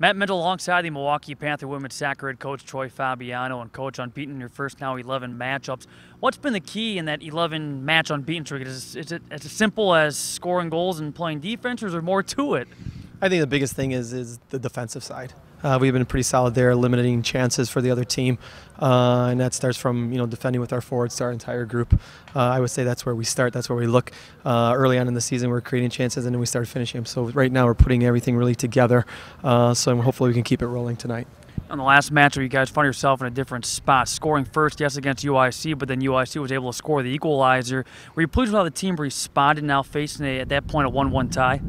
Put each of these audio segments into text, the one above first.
Matt Mendel alongside the Milwaukee Panther women's soccer head coach Troy Fabiano, and coach, unbeaten in your first now 11 matchups. What's been the key in that 11 match unbeaten streak? Is it as simple as scoring goals and playing defense, or is there more to it? I think the biggest thing is the defensive side. We've been pretty solid there, limiting chances for the other team, and that starts from defending with our forwards to our entire group. I would say that's where we start. That's where we look. Early on in the season, we're creating chances, and then we start finishing them. So right now, we're putting everything really together. So hopefully, we can keep it rolling tonight. On the last matchup, you guys found yourself in a different spot, scoring first, yes, against UIC, but then UIC was able to score the equalizer. Were you pleased with how the team responded now facing, at that point, a 1-1 tie?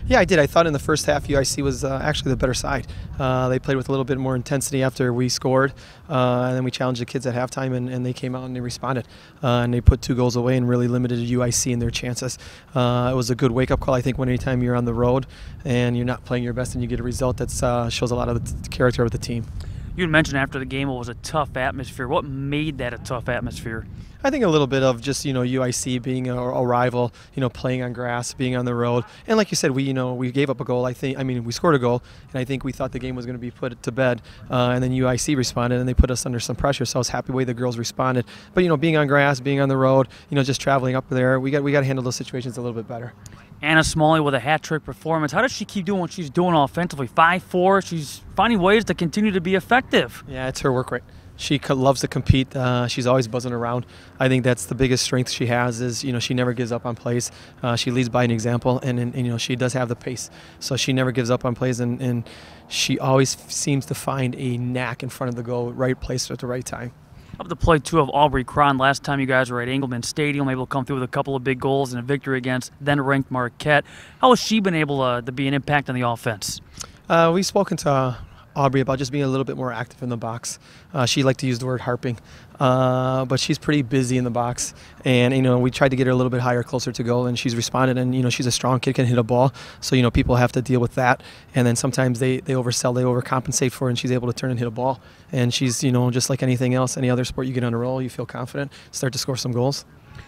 Yeah, I did. I thought in the first half UIC was actually the better side. They played with a little bit more intensity after we scored, and then we challenged the kids at halftime, and they came out and they responded. And they put 2 goals away and really limited UIC in their chances. It was a good wake-up call, I think, when anytime you're on the road and you're not playing your best and you get a result that shows a lot of the character of the team. You had mentioned after the game it was a tough atmosphere. What made that a tough atmosphere? I think a little bit of just UIC being a rival, playing on grass, being on the road, and like you said, we gave up a goal. We scored a goal, and I think we thought the game was going to be put to bed, and then UIC responded, and they put us under some pressure. So I was happy the way the girls responded. But being on grass, being on the road, just traveling up there, we got to handle those situations a little bit better. Anna Smalley with a hat-trick performance. How does she keep doing what she's doing offensively? 5'4", she's finding ways to continue to be effective. Yeah, it's her work rate. She loves to compete. She's always buzzing around. I think that's the biggest strength she has is, she never gives up on plays. She leads by an example, and she does have the pace. So she never gives up on plays, and she always seems to find a knack in front of the goal, right place at the right time. Up the play, too, of Aubrey Cron. Last time you guys were at Engelman Stadium, able to come through with a couple of big goals and a victory against then-ranked Marquette. How has she been able to be an impact on the offense? We've spoken to Aubrey about just being a little bit more active in the box. She liked to use the word harping, but she's pretty busy in the box. And we tried to get her a little bit higher, closer to goal, and she's responded. And she's a strong kid, can hit a ball, so people have to deal with that. And then sometimes they oversell, they overcompensate for her, and she's able to turn and hit a ball. And she's just like anything else, any other sport, you get on a roll, you feel confident, start to score some goals.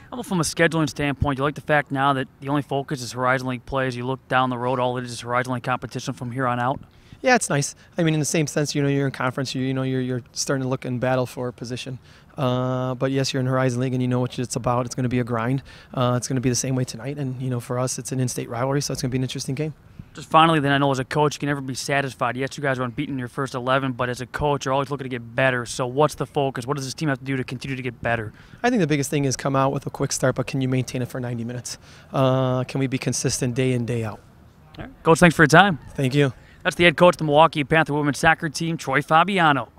How about from a scheduling standpoint, you like the fact now that the only focus is Horizon League plays? You look down the road, all it is Horizon League competition from here on out? Yeah, it's nice. In the same sense, you're in conference, you're starting to look and battle for a position. But yes, you're in Horizon League, and you know what it's about. It's going to be a grind. It's going to be the same way tonight, and for us, it's an in-state rivalry, so it's going to be an interesting game. Just finally, then, I know as a coach, you can never be satisfied. Yes, you guys are unbeaten in your first 11, but as a coach, you're always looking to get better. So what's the focus? What does this team have to do to continue to get better? I think the biggest thing is come out with a quick start, but can you maintain it for 90 minutes? Can we be consistent day in, day out? All right. Coach, thanks for your time. Thank you. That's the head coach of the Milwaukee Panther women's soccer team, Troy Fabiano.